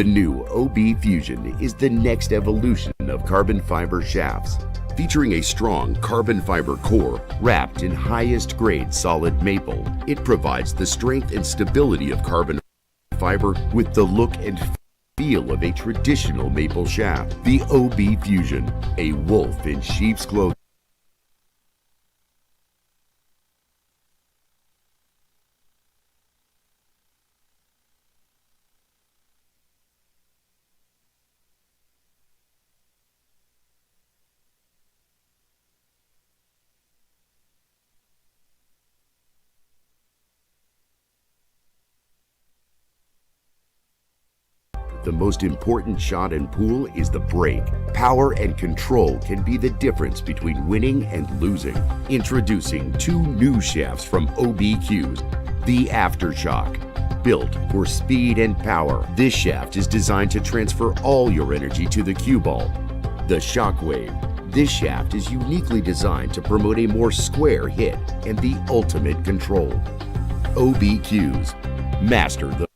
The new OB Fusion is the next evolution of carbon fiber shafts, featuring a strong carbon fiber core wrapped in highest grade solid maple. It provides the strength and stability of carbon fiber with the look and feel of a traditional maple shaft. The OB Fusion, a wolf in sheep's clothing. The most important shot in pool is the break. Power and control can be the difference between winning and losing. Introducing two new shafts from OBQs, the Aftershock. Built for speed and power, this shaft is designed to transfer all your energy to the cue ball. The Shockwave. This shaft is uniquely designed to promote a more square hit and the ultimate control. OBQs. Master the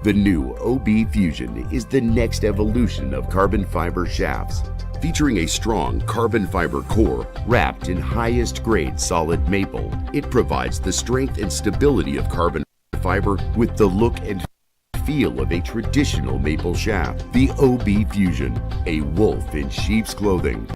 The new OB Fusion is the next evolution of carbon fiber shafts. Featuring a strong carbon fiber core wrapped in highest grade solid maple, it provides the strength and stability of carbon fiber with the look and feel of a traditional maple shaft. The OB Fusion, a wolf in sheep's clothing.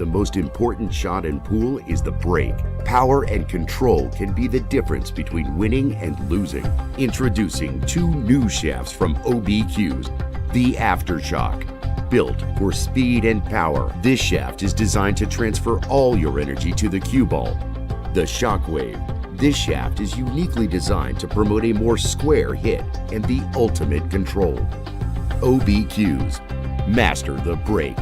The most important shot in pool is the break. Power and control can be the difference between winning and losing. Introducing two new shafts from OBQs, the Aftershock. Built for speed and power, this shaft is designed to transfer all your energy to the cue ball. The Shockwave. This shaft is uniquely designed to promote a more square hit and the ultimate control. OBQs. Master the break.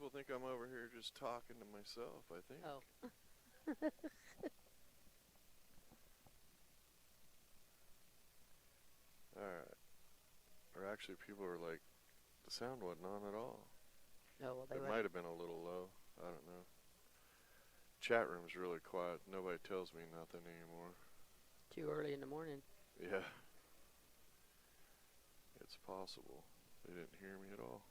people think I'm over here just talking to myself, I think. Oh. Alright. Or actually, people were like, the sound wasn't on at all. Oh, well, they It went. might have been a little low. I don't know. Chat room's really quiet. Nobody tells me nothing anymore. Too early in the morning. Yeah. It's possible. They didn't hear me at all.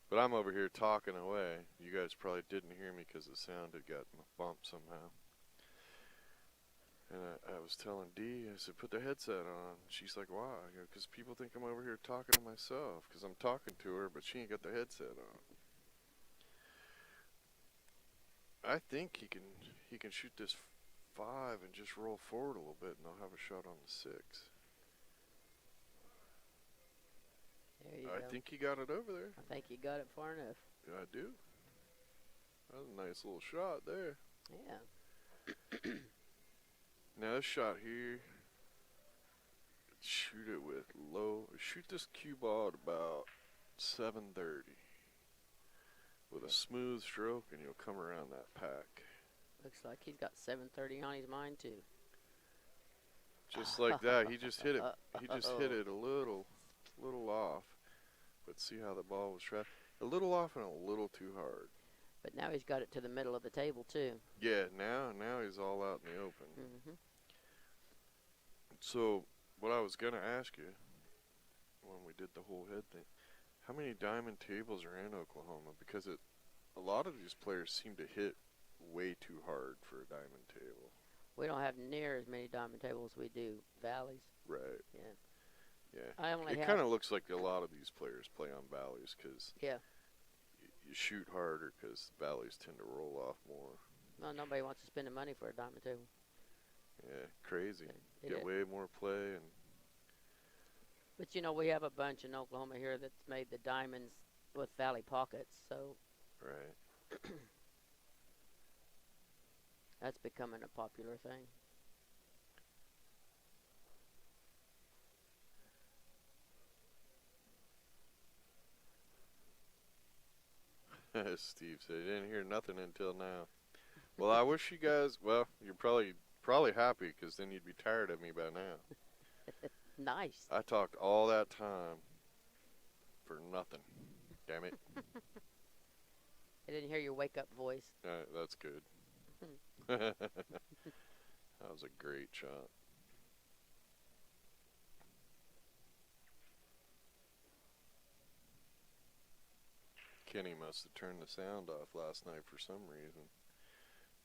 But I'm over here talking away. You guys probably didn't hear me because the sound had gotten bumped somehow. And I was telling Dee, I said, put the headset on. She's like, why? Because people think I'm over here talking to myself. Because I'm talking to her, but she ain't got the headset on. I think he can shoot this 5 and just roll forward a little bit, and I'll have a shot on the 6. There you I go. think he got it over there. I think you got it far enough. Yeah, I do. That was a nice little shot there. Yeah. Now this shot here, shoot it with low. Shoot this cue ball at about 730 with a smooth stroke, and you'll come around that pack. Looks like he's got 7:30 on his mind too. Just like that, he just hit it. He just hit it a little off. But see how the ball was trapped? A little off and a little too hard. But now he's got it to the middle of the table too. Yeah, now he's all out in the open. Mm-hmm. So, what I was gonna ask you when we did the whole head thing, how many diamond tables are in Oklahoma? Because a lot of these players seem to hit way too hard for a diamond table. We don't have near as many diamond tables as we do valleys. Right. Yeah. Yeah. I only It have. kind of looks like a lot of these players play on valleys because Yeah. you shoot harder because valleys tend to roll off more. No, nobody wants to spend the money for a diamond table. Yeah, crazy. It Get is. way more play and But you know, we have a bunch in Oklahoma here that's made the diamonds with valley pockets, so right. that's becoming a popular thing. Steve said, "I didn't hear nothing until now." Well, I wish you guys. Well, you're probably happy because then you'd be tired of me by now. Nice. I talked all that time for nothing. Damn it. I didn't hear your wake up voice. That's good. That was a great shot. Kenny must have turned the sound off last night for some reason.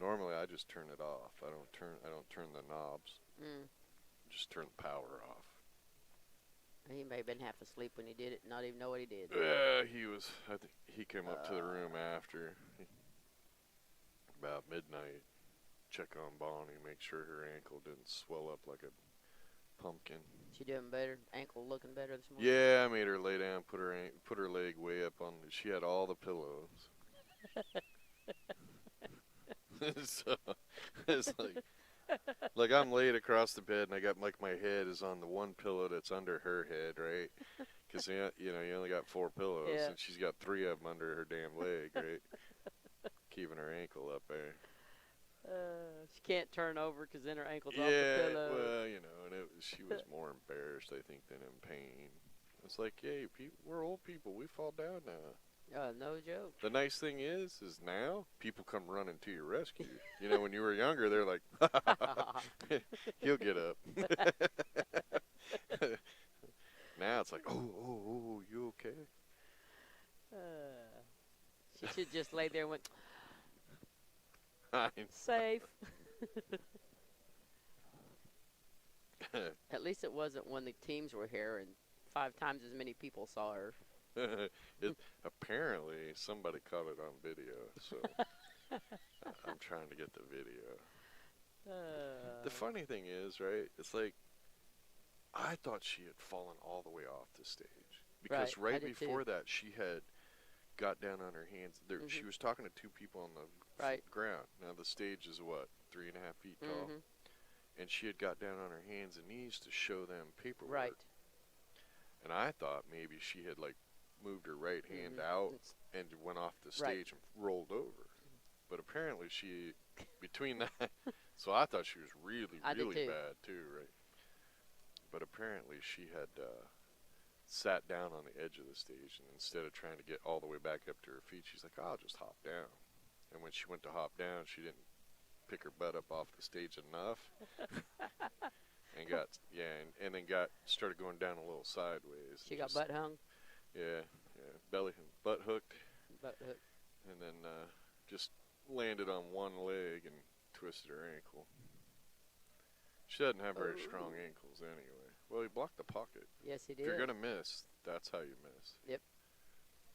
Normally I just turn it off. I don't turn the knobs. Just turn the power off. He may have been half asleep when he did it, not even know what he did. Yeah, he was. I think he came up to the room after about midnight. Check on Bonnie, make sure her ankle didn't swell up like a pumpkin. She doing better? Ankle looking better this morning? Yeah, I made her lay down, put her leg way up on. She had all the pillows. So it's like I'm laid across the bed and I got like my head is on the one pillow that's under her head, right? Because you only got 4 pillows and she's got 3 of them under her damn leg, right? Keeping her ankle up there. She can't turn over because then her ankle's off the Yeah, pillow. well, and she was more embarrassed, I think, than in pain. It's like, hey, we're old people. We fall down now. No joke. The nice thing is now people come running to your rescue. When you were younger, they're like, he'll get up. Now it's like, oh, you okay? She should just lay there and went, Fine. safe. At least it wasn't when the teams were here and 5 times as many people saw her. Apparently, somebody caught it on video, so I'm trying to get the video. The funny thing is, right, it's like, I thought she had fallen all the way off the stage. Because right before that, she had got down on her hands. She was talking to 2 people on the ground. Now, the stage is, 3.5 feet tall? And she had got down on her hands and knees to show them paperwork. Right. And I thought maybe she had, moved her right hand out and went off the stage and rolled over. But apparently she, between that, so I thought she was really bad too, right? But apparently she had sat down on the edge of the stage, and instead of trying to get all the way back up to her feet, she's like, I'll just hop down. And when she went to hop down, she didn't pick her butt up off the stage enough. And and then started going down a little sideways. She got butt hung? Yeah, butt hooked. Butt hooked. And then just landed on one leg and twisted her ankle. She doesn't have very strong ankles anyway. Well, he blocked the pocket. Yes, he did. If you're going to miss, that's how you miss. Yep.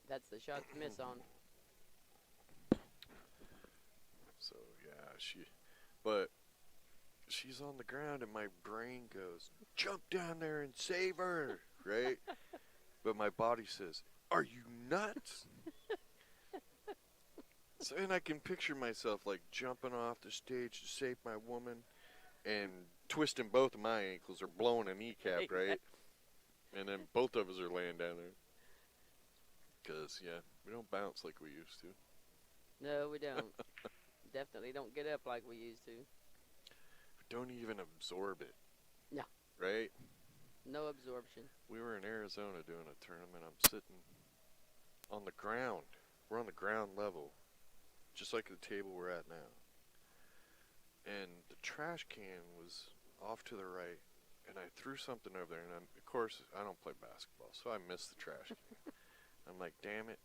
That's the shot to miss on. So, yeah, but she's on the ground and my brain goes, jump down there and save her, right? But my body says, are you nuts? So, and I can picture myself like jumping off the stage to save my woman and twisting both of my ankles or blowing a kneecap, right? And then both of us are laying down there. Because, yeah, we don't bounce like we used to. No, we don't. Definitely don't get up like we used to. We don't even absorb it. No. Right? No absorption. We were in Arizona doing a tournament. I'm sitting on the ground. We're on the ground level. Just like the table we're at now. And the trash can was off to the right. And I threw something over there. And of course, I don't play basketball. So I missed the trash can. I'm like, damn it.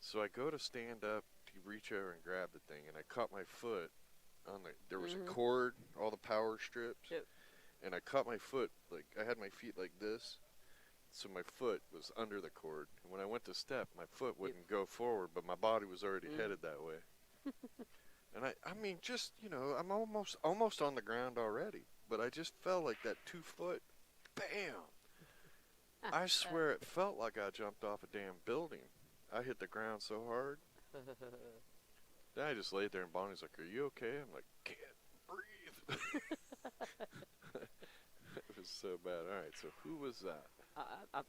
So I go to stand up to reach over and grab the thing. And I caught my foot on there was a cord, all the power strips. Yep. And I caught my foot, like I had my feet like this. So my foot was under the cord. And when I went to step, my foot wouldn't go forward. But my body was already headed that way. And I mean, just, you know, I'm almost on the ground already. But I just fell like that 2 foot. Bam! I swear it felt like I jumped off a damn building. I hit the ground so hard. Then I just laid there and Bonnie's like, are you okay? I'm like, can't breathe. It was so bad. All right, so who was that? I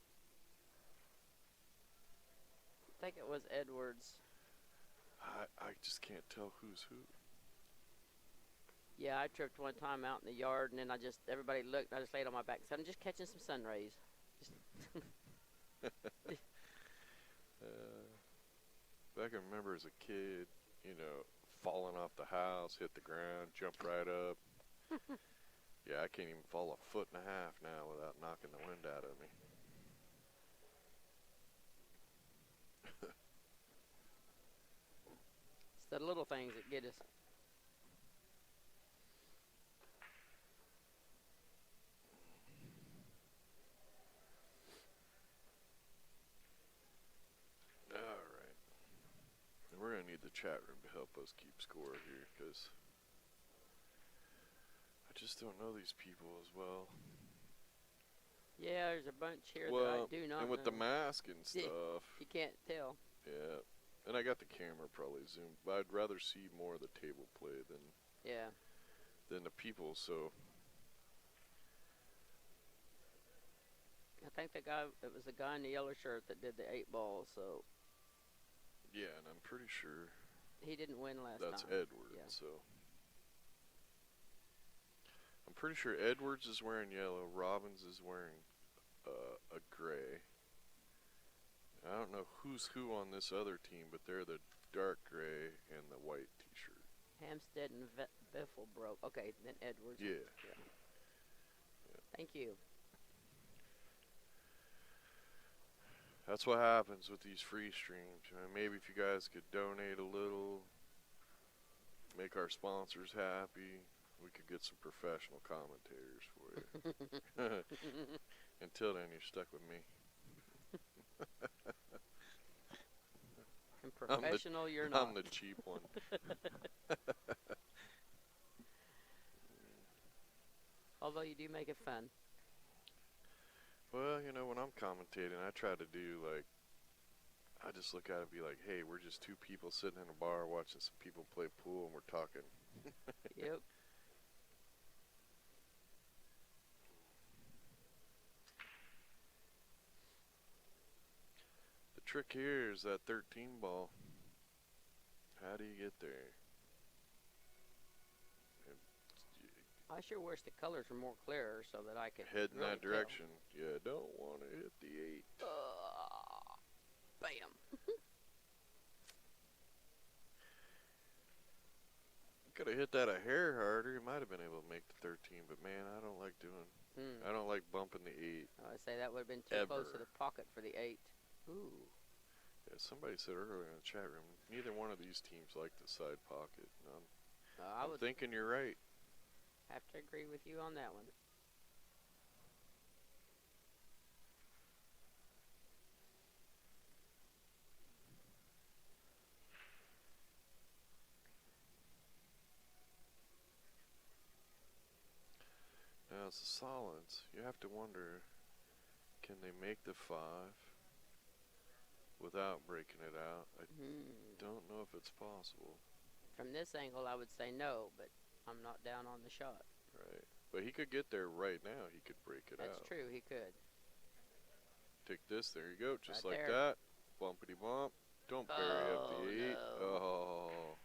think it was Edwards. I just can't tell who's who. Yeah, I tripped one time out in the yard, and then everybody looked, and I just laid on my back and said, I'm just catching some sun rays. I can remember as a kid, you know, falling off the house, hit the ground, jump right up. Yeah, I can't even fall 1.5 feet now without knocking the wind out of me. It's the little things that get us. We're going to need the chat room to help us keep score here, because I just don't know these people as well. Yeah, there's a bunch here that I do not know. And with the mask and stuff. You can't tell. Yeah. And I got the camera probably zoomed, but I'd rather see more of the table play than the people, so. I think it was the guy in the yellow shirt that did the 8 ball, so. Yeah, and I'm pretty sure he didn't win last that's time. Edwards, so. I'm pretty sure Edwards is wearing yellow, Robbins is wearing a gray. I don't know who's who on this other team, but they're the dark gray and the white t-shirt. Hamstead and Biffle broke. Okay, then Edwards. Yeah. Thank you. That's what happens with these free streams. Maybe if you guys could donate a little, make our sponsors happy, we could get some professional commentators for you. Until then, you're stuck with me. And professional, you're not. I'm the cheap one. Although you do make it fun. Well, you know, when I'm commentating, I try to do, like, I just look at it and be like, hey, we're just 2 people sitting in a bar watching some people play pool and we're talking. Yep. The trick here is that 13 ball. How do you get there? I sure wish the colors were more clearer so that I could Head in really that direction. Yeah, don't want to hit the 8. Bam. Could have hit that a hair harder. He might have been able to make the 13, but man, I don't like doing. I don't like bumping the 8. I would say that would have been too close to the pocket for the 8. Ooh. Yeah, somebody said earlier in the chat room, neither one of these teams like the side pocket. I'm thinking you're right. Have to agree with you on that one. Now, as the solids, you have to wonder, can they make the 5 without breaking it out? I don't know if it's possible. From this angle, I would say no, but I'm not down on the shot. Right. But he could get there right now. He could break it out. That's true. He could. Take this. There you go. Just right like there. that. Bumpity bump. Don't bury up the 8. No. Oh.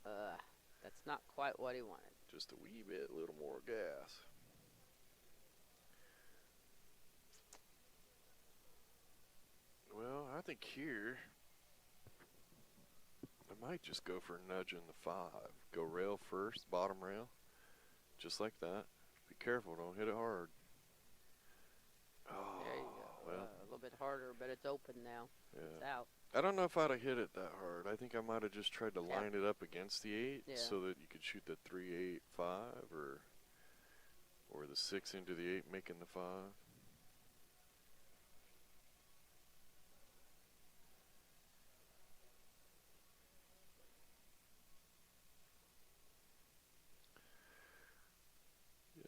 Yeah. That's not quite what he wanted. Just a wee bit, a little more gas. Well, I think here, I might just go for nudging the 5. Go rail first, bottom rail. Just like that. Be careful, don't hit it hard. Oh, There you go. well. A little bit harder, but it's open now. Yeah. It's out. I don't know if I'd have hit it that hard. I think I might have just tried to line it up against the 8 so that you could shoot the 3-8-5 or the 6 into the 8 making the 5.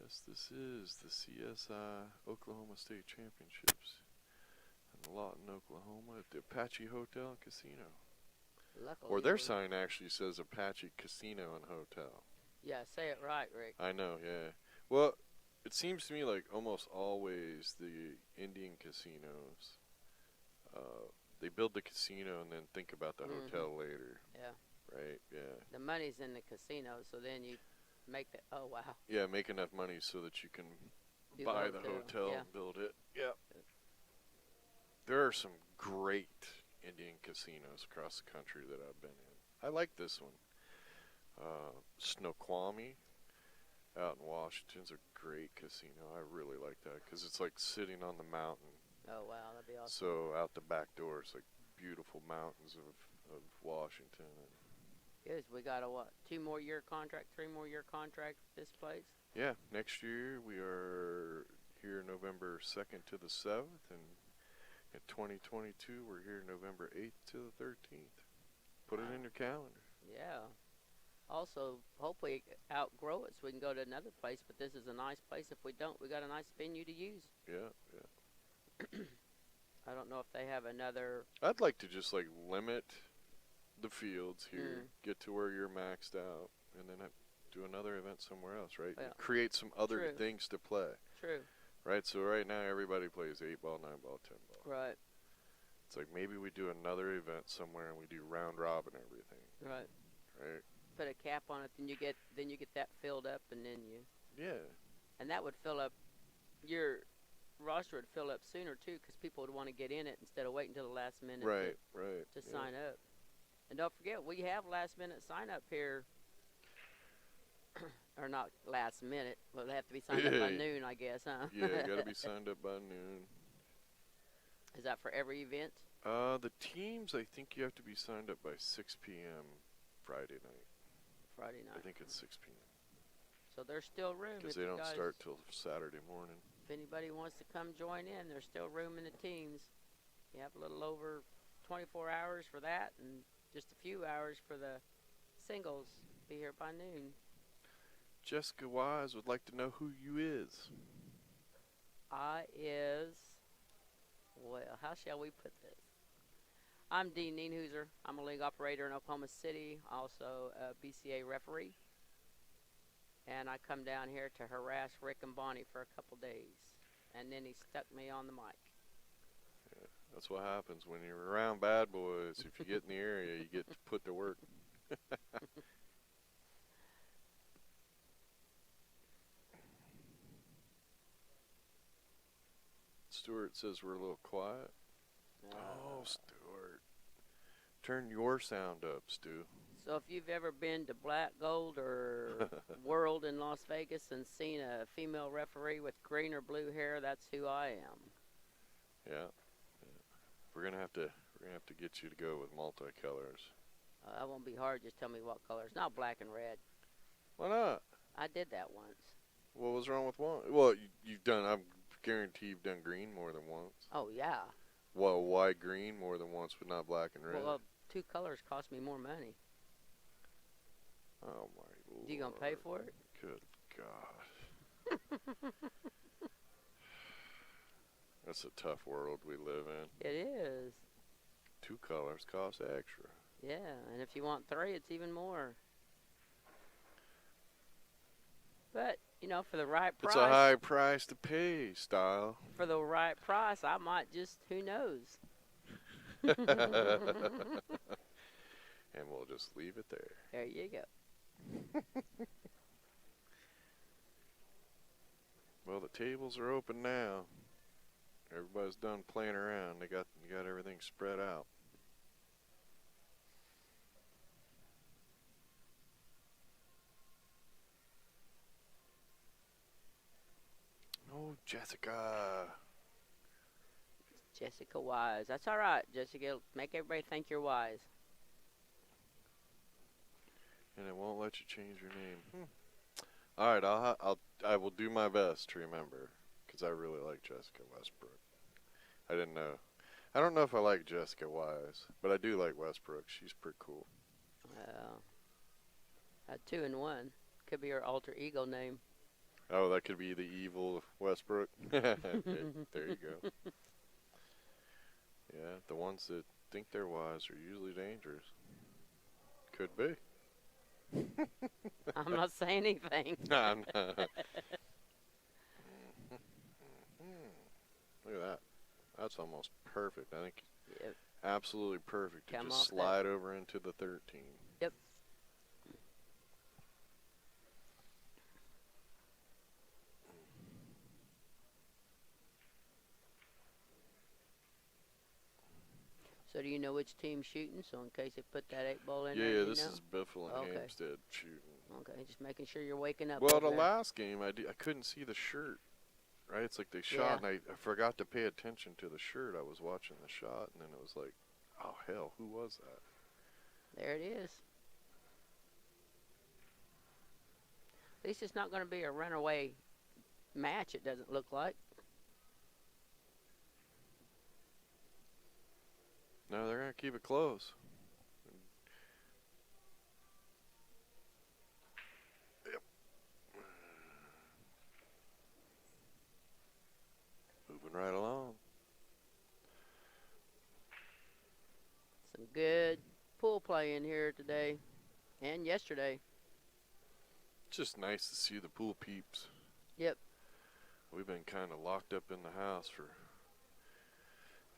Yes, this is the CSI Oklahoma State Championships in Lawton, Oklahoma at the Apache Hotel and Casino. Luckily, Or their sign actually says Apache Casino and Hotel. Yeah, say it right, Rick. I know, yeah. Well, it seems to me like almost always the Indian casinos, they build the casino and then think about the hotel later. Yeah. Right, yeah. The money's in the casino, so then you make the, oh, wow. Yeah, make enough money so that you can buy the hotel and build it. Yeah. There are some great Indian casinos across the country that I've been in. I like this one. Snoqualmie out in Washington's a great casino. I really like that because it's like sitting on the mountain. Oh, wow, that'd be awesome. So out the back door, it's like beautiful mountains of Washington. Good. We got a, 2 more year contract, 3 more year contract with this place? Yeah, next year we are here November 2nd to the 7th, and in 2022 we're here November 8th to the 13th. Put it in your calendar. Yeah. Also, hopefully outgrow it so we can go to another place, but this is a nice place. If we don't, we got a nice venue to use. Yeah, yeah. I don't know if they have another. I'd like to just like limit the fields here, get to where you're maxed out, and then do another event somewhere else, right? Yeah. Create some other things to play. True. Right, so right now everybody plays 8-ball, 9-ball, 10-ball. Right. It's like maybe we do another event somewhere and we do round robin everything. Right. Right. Put a cap on it, then you get that filled up, and then you. Yeah. And that would fill up. Your roster would fill up sooner too, because people would want to get in it instead of waiting until the last minute. Right. To sign up. And don't forget, we have last minute sign up here. Or not last minute. Well, they have to be signed up by noon, I guess, huh? Yeah, got to be signed up by noon. Is that for every event? The teams, I think you have to be signed up by 6 p.m. Friday night. Friday night. I think it's 6 p.m. So there's still room. Because they don't start till Saturday morning. If anybody wants to come join in, there's still room in the teams. You have a little over 24 hours for that, and just a few hours for the singles. Be here by noon. Jessica Wise would like to know who you is. Well, how shall we put this? I'm Dean Nienhuser. I'm a league operator in Oklahoma City, also a BCA referee. And I come down here to harass Rick and Bonnie for a couple days. And then he stuck me on the mic. That's what happens when you're around bad boys. If you get in the area, you get put to work. Stuart says we're a little quiet. Oh, Stuart. Turn your sound up, Stu. So if you've ever been to Black Gold or World in Las Vegas and seen a female referee with green or blue hair, that's who I am. Yeah. We're gonna have to get you to go with multicolors. That won't be hard. Just tell me what colors. Not black and red. Why not? I did that once. What was wrong with one? Well, you've done. I guarantee you've done green more than once. Oh yeah. Well, why green more than once, but not black and red? Well, 2 colors cost me more money. Oh my Lord. You gonna pay for it? Good God. That's a tough world we live in. It is. 2 colors cost extra. Yeah, and if you want 3, it's even more. But, you know, for the right price. It's a high price to pay, style. For the right price, I might just, who knows? And we'll just leave it there. There you go. Well, the tables are open now. Everybody's done playing around. You got everything spread out. Oh, Jessica. Jessica Wise. That's all right, Jessica. Make everybody think you're wise. And it won't let you change your name. All right, I will do my best to remember, because I really like Jessica Westbrook. I didn't know. I don't know if I like Jessica Wise, but I do like Westbrook. She's pretty cool. Well, 2 in 1. Could be her alter ego name. Oh, that could be the evil Westbrook. There you go. Yeah, the ones that think they're wise are usually dangerous. Could be. I'm not saying anything. Nah, nah. Look at that. That's almost perfect. I think Yep. absolutely perfect to Come just off slide over into the 13. Yep. So do you know which team's shooting? So in case they put that 8 ball in there, Yeah, you this know? is Biffle and Okay. Hamstead shooting. Okay, just making sure you're waking up. Well, over the there. last game, I couldn't see the shirt. Right? It's like they shot, Yeah. and I forgot to pay attention to the shirt. I was watching the shot, and then it was like, oh, hell, who was that? There it is. At least it's not going to be a runaway match, it doesn't look like. No, they're going to keep it close. Yep. Moving right along. Some good pool play in here today and yesterday. It's just nice to see the pool peeps. Yep. We've been kind of locked up in the house for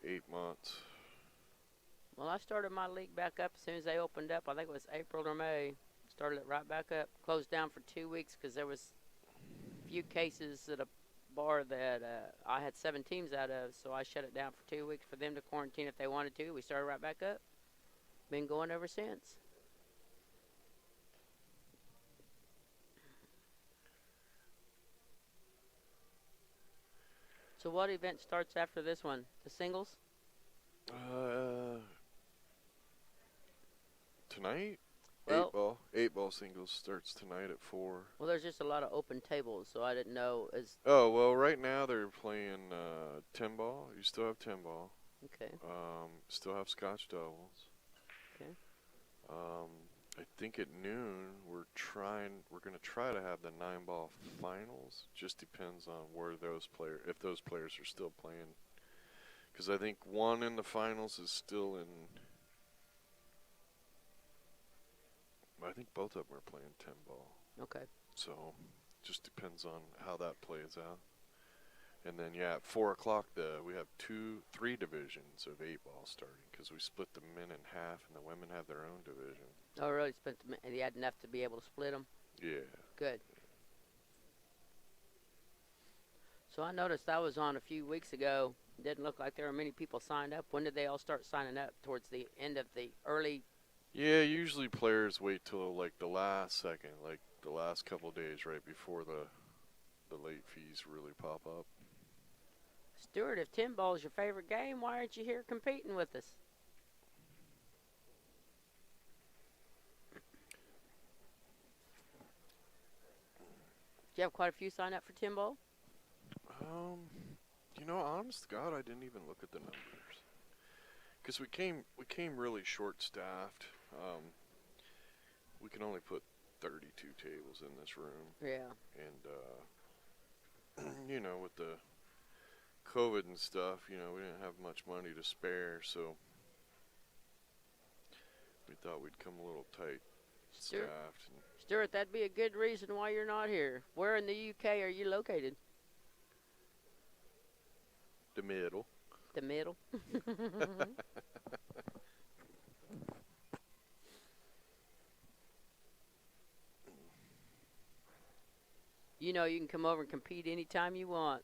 8 months. Well, I started my league back up as soon as they opened up. I think it was April or May. Started it right back up. Closed down for 2 weeks because there was a few cases at a bar that I had 7 teams out of, so I shut it down for 2 weeks for them to quarantine if they wanted to. We started right back up. Been going ever since. So what event starts after this one? The singles? Tonight? Well, 8 ball singles starts tonight at 4. Well, there's just a lot of open tables, so I didn't know. Oh, well, right now they're playing 10 ball. You still have 10 ball. Okay. Still have Scotch doubles. Okay. I think at noon we're going to try to have the 9 ball finals. Just depends on where if those players are still playing. Because I think one in the finals is still in. I think both of them are playing 10 ball. Okay. So just depends on how that plays out. And then, yeah, at 4 o'clock, we have 3 divisions of 8-ball starting because we split the men in half and the women have their own division. Oh, really? And you had enough to be able to split them? Yeah. Good. So I noticed I was on a few weeks ago. It didn't look like there were many people signed up. When did they all start signing up? Towards the end of the early? Yeah, usually players wait till like the last second, like the last couple of days right before the late fees really pop up. Stuart, if 10 ball is your favorite game, why aren't you here competing with us? Did you have quite a few sign up for 10 ball? Honest to God, I didn't even look at the numbers because we came really short-staffed. We can only put 32 tables in this room. Yeah. And with the COVID and stuff, we didn't have much money to spare, so we thought we'd come a little tight staffed. Stuart, that'd be a good reason why you're not here. Where in the UK are you located? The middle. The middle? You can come over and compete anytime you want.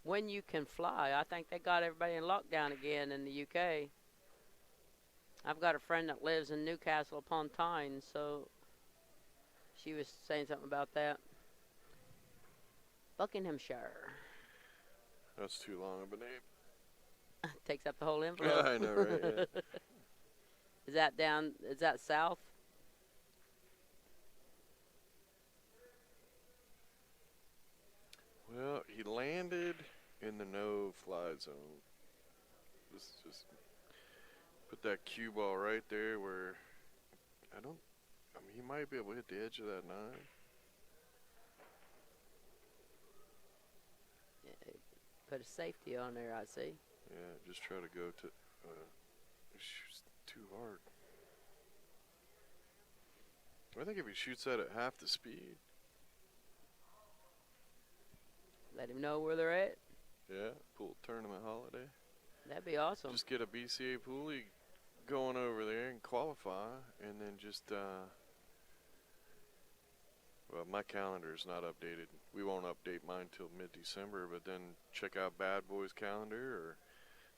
When you can fly. I think they got everybody in lockdown again in the UK. I've got a friend that lives in Newcastle upon Tyne, so she was saying something about that. Buckinghamshire. That's too long of a name. Takes up the whole envelope. I know, right? Yeah. Is that south? Well, he landed in the no-fly zone. Just put that cue ball right there where he might be able to hit the edge of that 9. Yeah, put a safety on there, I see. Yeah, just try to go to. Shoots too hard. I think if he shoots that at half the speed. Let him know where they're at. Yeah, pool tournament holiday. That'd be awesome. Just get a BCA pool league going over there and qualify, and then just. Well, my calendar is not updated. We won't update mine till mid-December, but then check out Bad Boy's calendar or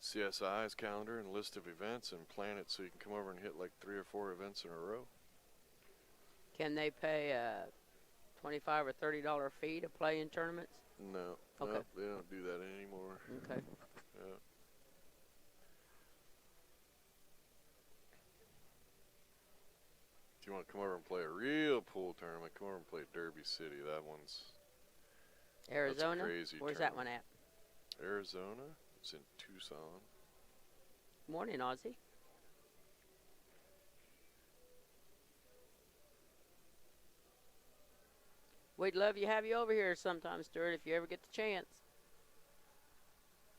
CSI's calendar and list of events and plan it so you can come over and hit like 3 or 4 events in a row. Can they pay a $25 or $30 fee to play in tournaments? No, okay. Nope, they don't do that anymore. Okay. Yeah. If you want to come over and play a real pool tournament, come over and play Derby City. That one's Arizona? That's a crazy Where's tournament. that one at? Arizona. It's in Tucson. Morning, Ozzy. We'd love to have you over here sometime, Stuart, if you ever get the chance.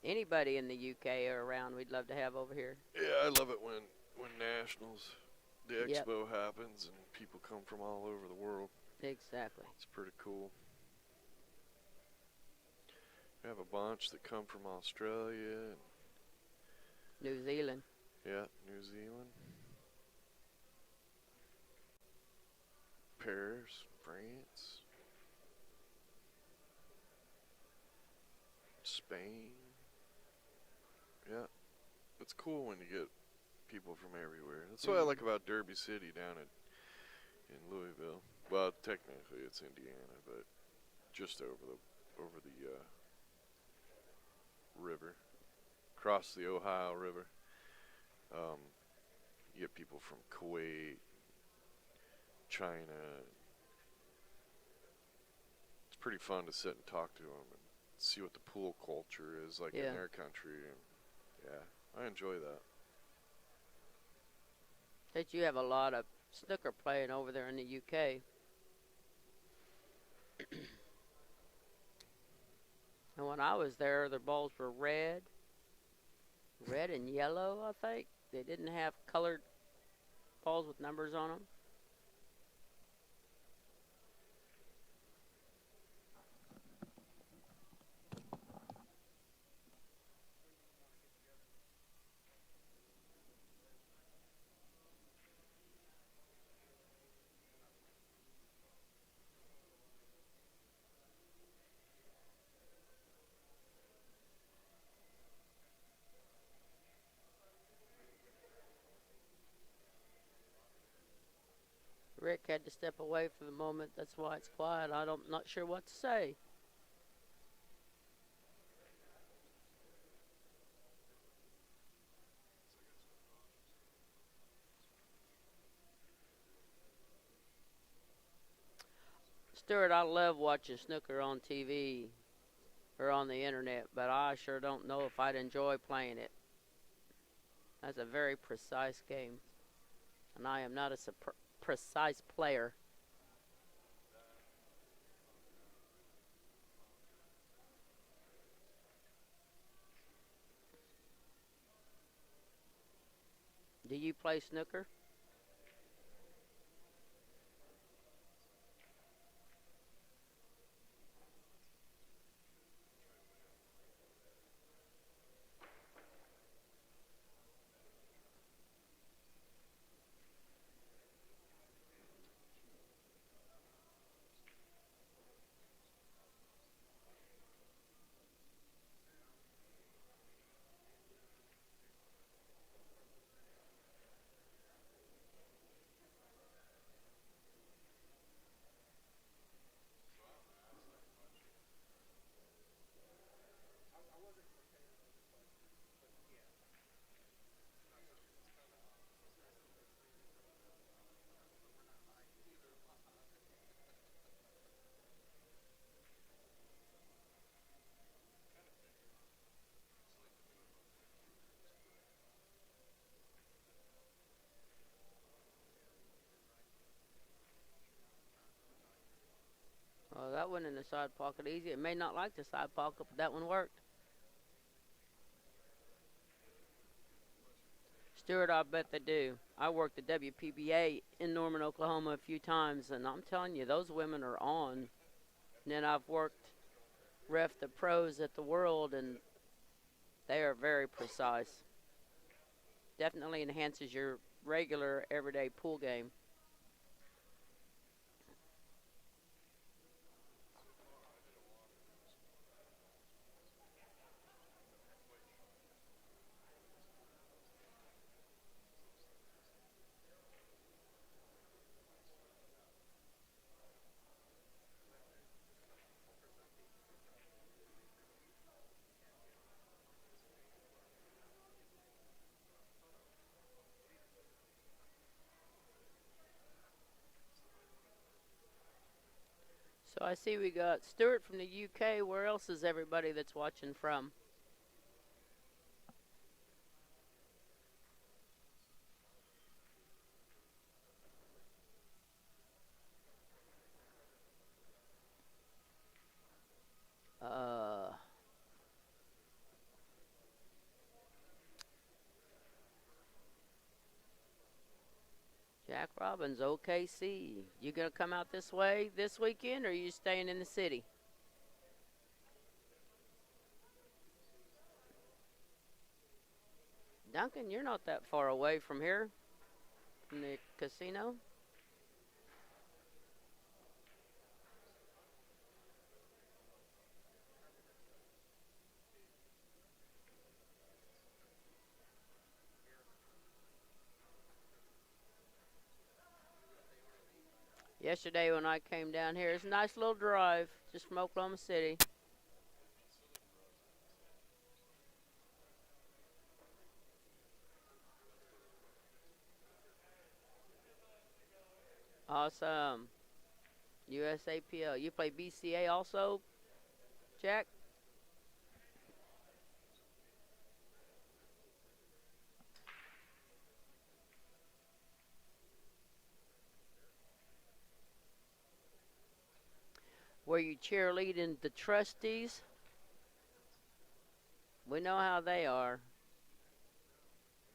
Anybody in the UK or around, we'd love to have over here. Yeah, I love it when Nationals, the expo happens and people come from all over the world. Exactly. It's pretty cool. We have a bunch that come from Australia and New Zealand. yeah, New Zealand, Paris, France, Spain. Yeah, it's cool when you get people from everywhere. That's what I like about Derby City down in Louisville. Well, technically it's Indiana, but just over the river, across the Ohio River. You get people from Kuwait, China. It's pretty fun to sit and talk to them and see what the pool culture is like in their country. And yeah, I enjoy that. That you have a lot of snooker playing over there in the UK. And when I was there, their balls were red and yellow, I think. They didn't have colored balls with numbers on them. Rick had to step away for the moment. That's why it's quiet. Not sure what to say. Stuart, I love watching snooker on TV or on the internet, but I sure don't know if I'd enjoy playing it. That's a very precise game, and I am not a precise player. Do you play snooker? Oh, that one in the side pocket easy. It may not like the side pocket, but that one worked. Stuart, I bet they do. I worked the WPBA in Norman, Oklahoma a few times, and I'm telling you, those women are on. And then I've worked ref the pros at the World, and they are very precise. Definitely enhances your regular everyday pool game. So I see we got Stuart from the UK. Where else is everybody that's watching from? Jack Robbins, OKC. You gonna come out this way this weekend, or are you staying in the city? Duncan, you're not that far away from here, from the casino. Yesterday when I came down here, it's a nice little drive just from Oklahoma City. Awesome. USAPL. You play BCA also, Jack? Were you cheerleading the trustees? We know how they are.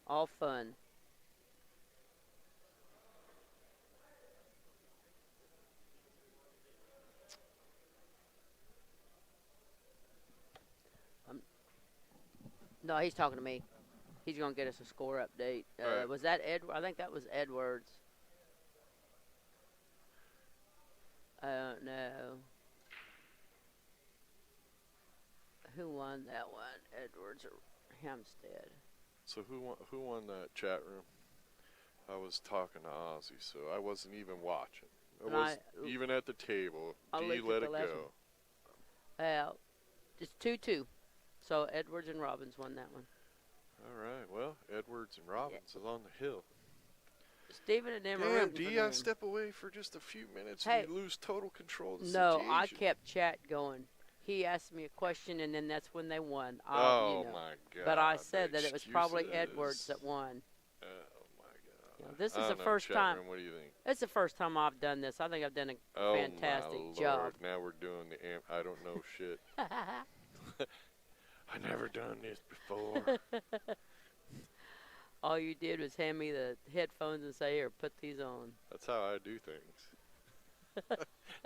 All fun. No, he's talking to me. He's going to get us a score update. Right. Was that Edward? I think that was Edwards. I don't know. Who won that one? Edwards or Hamstead? So who won that chat room? I was talking to Ozzy, so I wasn't even watching. I And wasn't even at the table. I D, looked at let the it last go. It's 2-2. So Edwards and Robbins won that one. All right. Well, Edwards and Robbins is on the hill. Steven and them are Damn, rooting for D, I them. step away for just a few minutes Hey. and you lose total control of the No, situation. I kept chat going. He asked me a question, and then that's when they won. Oh, my God. But I said that it was probably Excuses. Edwards that won. Oh, my God. You know, this I is don't the know, first chat time. room, what do you think? It's the first time I've done this. I think I've done a fantastic my job. Lord. Now we're doing the I don't know shit. I never done this before. All you did was hand me the headphones and say, "Here, put these on." That's how I do things.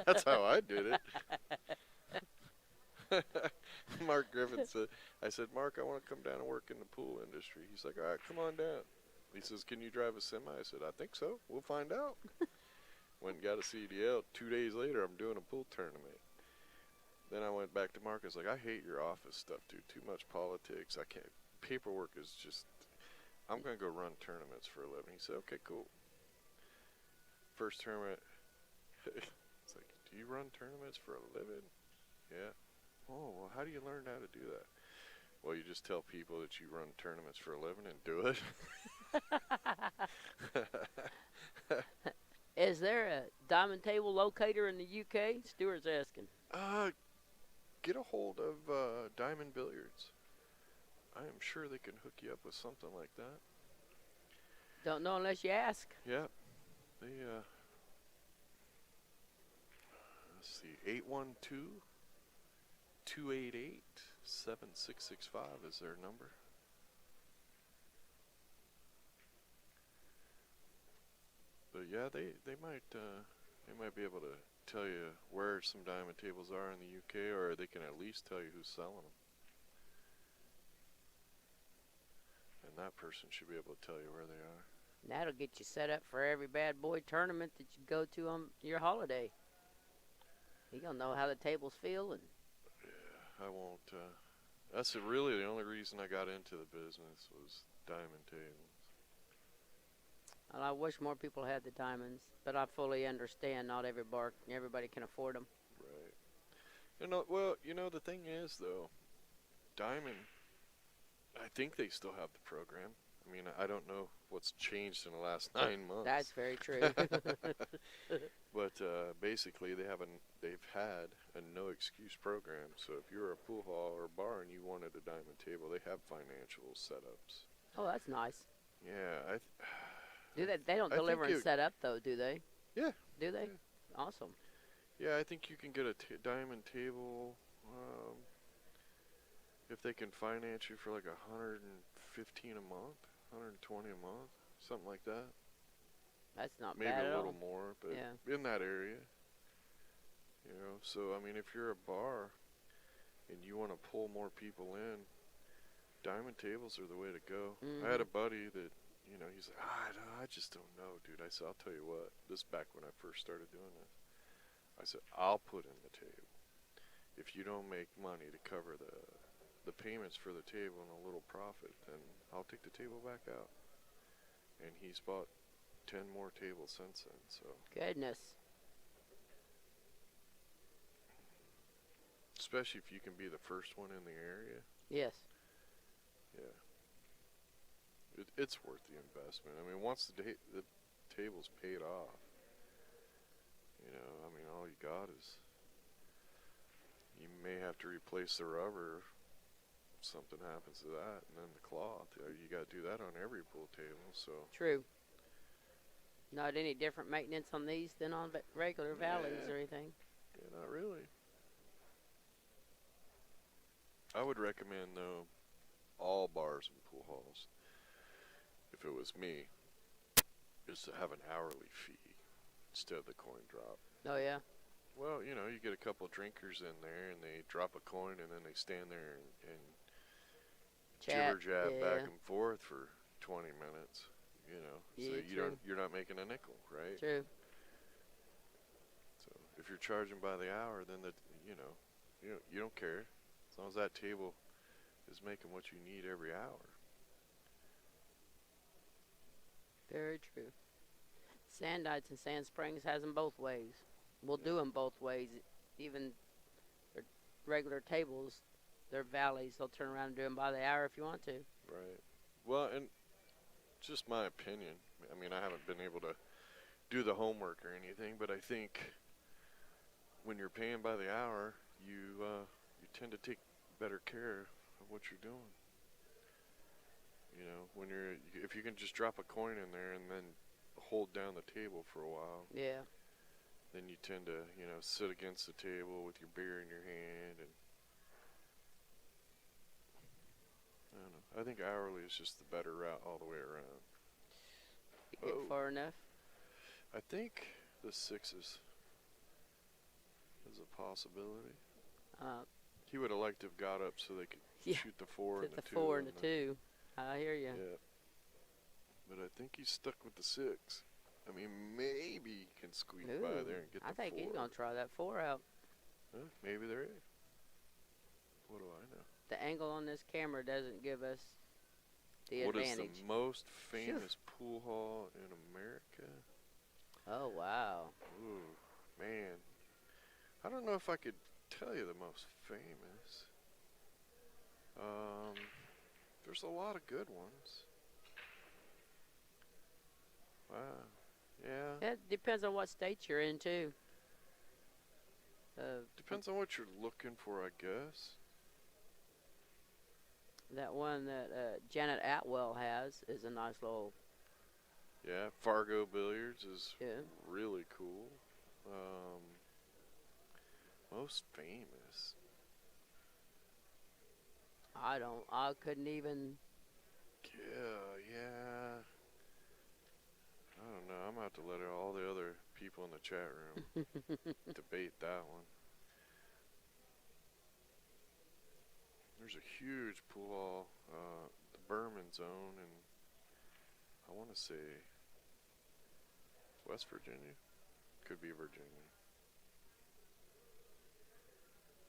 That's how I did it. Mark Griffin said, I said, Mark, I want to come down and work in the pool industry. He's like, all right, come on down. He says, can you drive a semi? I said, I think so. We'll find out. Went and got a CDL. 2 days later, I'm doing a pool tournament. Then I went back to Mark. I was like, I hate your office stuff, dude. Too much politics. I can't. Paperwork is just, I'm going to go run tournaments for a living. He said, okay, cool. First tournament, it's like, do you run tournaments for a living? Yeah. Oh, well, how do you learn how to do that? Well, you just tell people that you run tournaments for a living and do it. Is there a diamond table locator in the UK? Stuart's asking. Get a hold of Diamond Billiards. I am sure they can hook you up with something like that. Don't know unless you ask. Yeah. They, let's see, 812-288-7665 is their number. But yeah, they might be able to tell you where some diamond tables are in the UK, or they can at least tell you who's selling them. And that person should be able to tell you where they are. That'll get you set up for every bad boy tournament that you go to on your holiday. You gonna know how the tables feel, and yeah, I won't. That's really the only reason I got into the business was diamond tables. and I wish more people had the diamonds, but I fully understand not everybody can afford them. Right. The thing is though, diamond. I think they still have the program. I mean, I don't know what's changed in the last 9 months. That's very true. But basically, they've had a no excuse program. So if you're a pool hall or bar and you wanted a diamond table, they have financial setups. Oh, that's nice. Yeah, They don't deliver and set up though, do they? Yeah. Do they? Yeah. Awesome. Yeah, I think you can get a diamond table if they can finance you for like $115 a month, $120 a month, something like that. That's not Maybe bad at a all. little more, but Yeah. in that area. So I mean, if you're a bar and you want to pull more people in, diamond tables are the way to go. Mm-hmm. I had a buddy that, he's like, I just don't know, dude. I said, I'll tell you what. This back when I first started doing this. I said, I'll put in the table. If you don't make money to cover the payments for the table and a little profit, then I'll take the table back out. And he's bought 10 more tables since then. So Goodness. especially if you can be the first one in the area. Yes. Yeah. It's worth the investment. I mean, once the table's paid off, all you got is, you may have to replace the rubber. Something happens to that, and then the cloth. You got to do that on every pool table. So True. Not any different maintenance on these than on regular valleys or anything. Yeah, not really. I would recommend, though, all bars and pool halls, if it was me, is to have an hourly fee instead of the coin drop. Oh, yeah? Well, you get a couple of drinkers in there, and they drop a coin, and then they stand there and jibber-jab back and forth for 20 minutes. Yeah, so you're not making a nickel, right? True. So if you're charging by the hour, then you don't care as long as that table is making what you need every hour. Very true. Sandites and Sand Springs has them both ways. We'll do them both ways. Even their regular tables, their valleys, they'll turn around and do them by the hour if you want to. Right. Well, and just my opinion. I mean, I haven't been able to do the homework or anything, but I think when you're paying by the hour, you tend to take better care of what you're doing. You know, if you can just drop a coin in there and then hold down the table for a while, Yeah. then you tend to, sit against the table with your beer in your hand, and I don't know. I think hourly is just the better route all the way around. You get far enough. I think the sixes is a possibility. He would have liked to have got up so they could shoot the four and the two. 4 and the 2. I hear you. Yeah. But I think he's stuck with the 6. I mean, maybe he can squeeze by there and get the 4. I think he's going to try that 4 out. Huh? Maybe there is. What do I know? The angle on this camera doesn't give us the What advantage. is the most famous pool hall in America? Oh, wow. Ooh, man. I don't know if I could tell you the most famous. There's a lot of good ones. Wow. Yeah. It depends on what state you're in, too. Depends on what you're looking for, I guess. That one that Janet Atwell has is a nice little... Yeah, Fargo Billiards is Yeah. really cool. Most famous. I couldn't even... Yeah. I don't know. I'm going to have to let all the other people in the chat room debate that one. There's a huge pool hall, the Berman Zone, and I want to say West Virginia. Could be Virginia.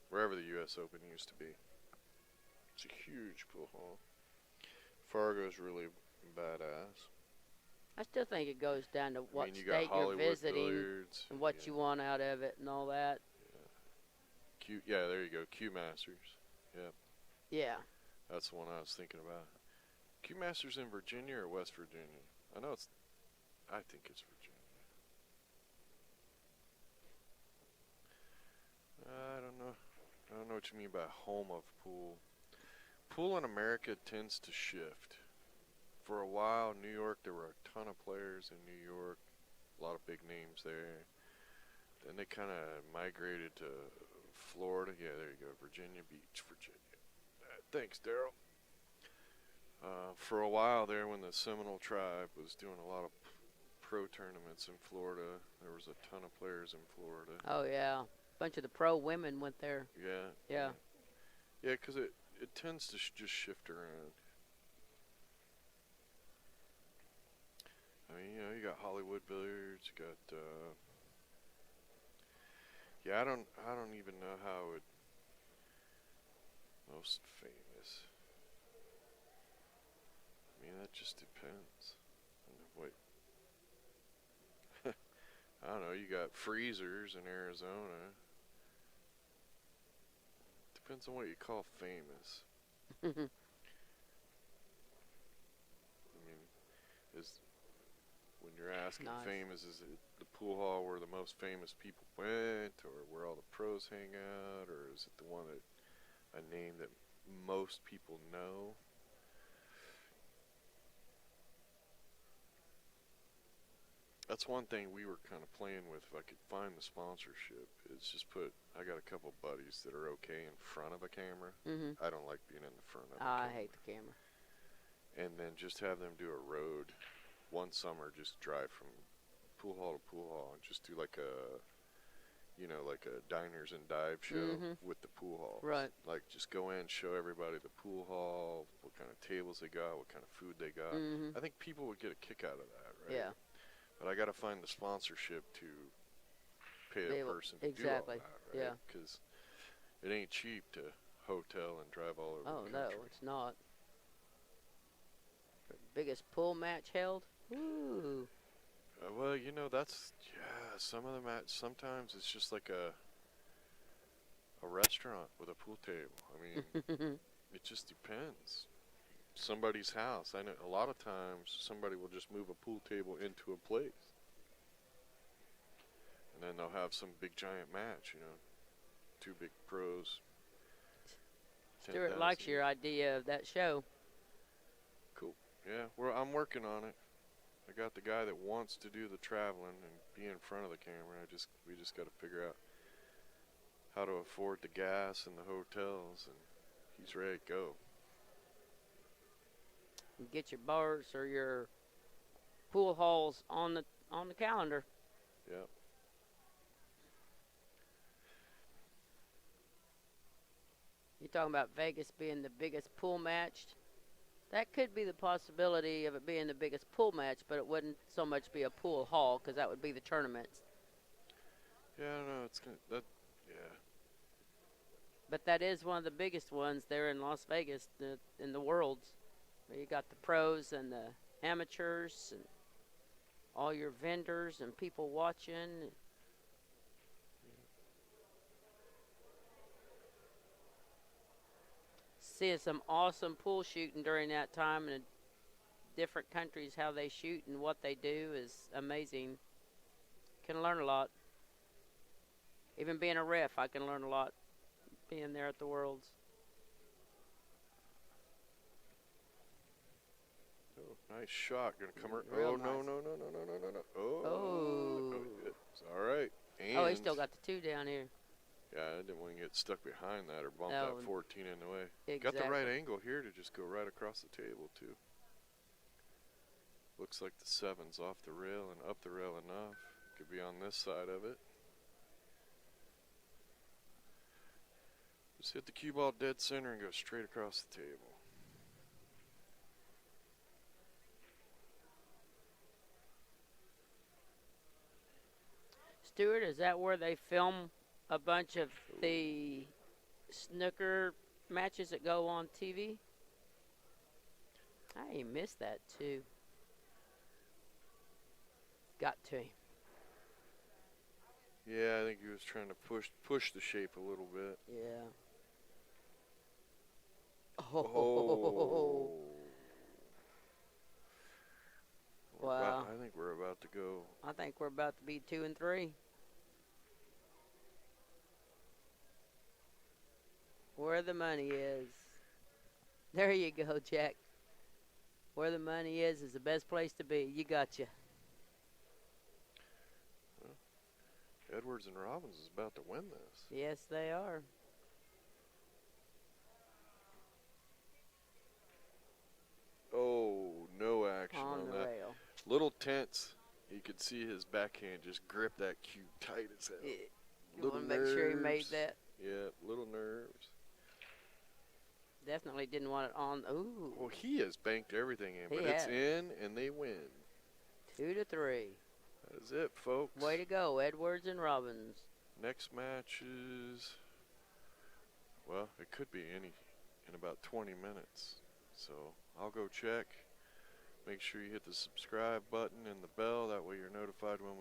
Wherever the U.S. Open used to be. It's a huge pool hall. Fargo's really badass. I still think it goes down to what you state got you're Hollywood visiting Billiards, and what you want out of it and all that. Yeah, there you go. Q Masters. Yep. Yeah. That's the one I was thinking about. Q Masters in Virginia or West Virginia? I think it's Virginia. I don't know. I don't know what you mean by home of pool. Pool in America tends to shift. For a while, New York, there were a ton of players in New York. A lot of big names there. Then they kind of migrated to Florida. Yeah, there you go. Virginia Beach, Virginia. Thanks, Daryl. For a while there, when the Seminole tribe was doing a lot of pro tournaments in Florida, there was a ton of players in Florida. Oh, yeah. A bunch of the pro women went there. Yeah. Yeah. Yeah, because it tends to just shift around. I mean, you got Hollywood Billiards, you got, I don't even know how it would, most famous. I mean, that just depends on what, I don't know, you got freezers in Arizona. Depends on what you call famous. I mean, when you're asking famous, is it the pool hall where the most famous people went, or where all the pros hang out, or is it the one that a name that most people know? That's one thing we were kind of playing with. If I could find the sponsorship, it's just I got a couple buddies that are okay in front of a camera. I don't like being in the front of a camera. I hate the camera. And then just have them do a road. One summer, just drive from pool hall to pool hall and just do like a diners and dive show with the pool hall. Right. Like just go in, show everybody the pool hall, what kind of tables they got, what kind of food they got. I think people would get a kick out of that, right? Yeah. But I got to find the sponsorship to pay a person to do all that, right? Yeah. Because it ain't cheap to hotel and drive all over the country. No, it's not. The biggest pool match held? Ooh. Well, you know, that's, yeah, some of the sometimes it's just like a restaurant with a pool table. I mean, it just depends. Somebody's house. I know a lot of times somebody will just move a pool table into a place. And then they'll have some big giant match, you know. Two big pros. Stuart 10,000 likes your each. idea of that show. Cool. Yeah, I'm working on it. I got the guy that wants to do the traveling and be in front of the camera. We just got to figure out how to afford the gas and the hotels, and he's ready to go. You get your bars or your pool halls on the calendar. Yep. You're talking about Vegas being the biggest pool match. That could be the possibility of it being the biggest pool match, but it wouldn't so much be a pool hall because that would be the tournaments. Yeah, I don't know. It's gonna, that. Yeah. But that is one of the biggest ones there in Las Vegas, in the worlds. Where you got the pros and the amateurs and all your vendors and people watching. Seeing some awesome pool shooting during that time in different countries, how they shoot and what they do is amazing. Can learn a lot. Even being a ref, I can learn a lot being there at the Worlds. Oh, nice shot. Gonna come around. Real Oh, nice. no. Oh. Oh. It's all right. And Oh, he still got the two down here. Yeah, I didn't want to get stuck behind that or bump No, that 14 in the way. exactly. Got the right angle here to just go right across the table, too. Looks like the 7's off the rail and up the rail enough. Could be on this side of it. Just hit the cue ball dead center and go straight across the table. Stuart, is that where they film a bunch of the snooker matches that go on TV? I missed that too. Got to him. Yeah, I think he was trying to push the shape a little bit. Yeah. Oh. Wow. I think we're about to go. I think we're about to be 2 and 3. Where the money is. There you go, Jack. Where the money is the best place to be. You gotcha. Well, Edwards and Robbins is about to win this. Yes, they are. Oh, no action On on the that. rail. Little tense. You could see his backhand just grip that cue tight as hell. Yeah. You Little want to make sure he made nerves. that. Yeah, little nerves. Definitely didn't want it on. Ooh. Well, he has banked everything in, but He it's has. in and they win. 2 to 3. That is it, folks. Way to go, Edwards and Robbins. Next match is, well, it could be in about 20 minutes. So I'll go check. Make sure you hit the subscribe button and the bell. That way you're notified when we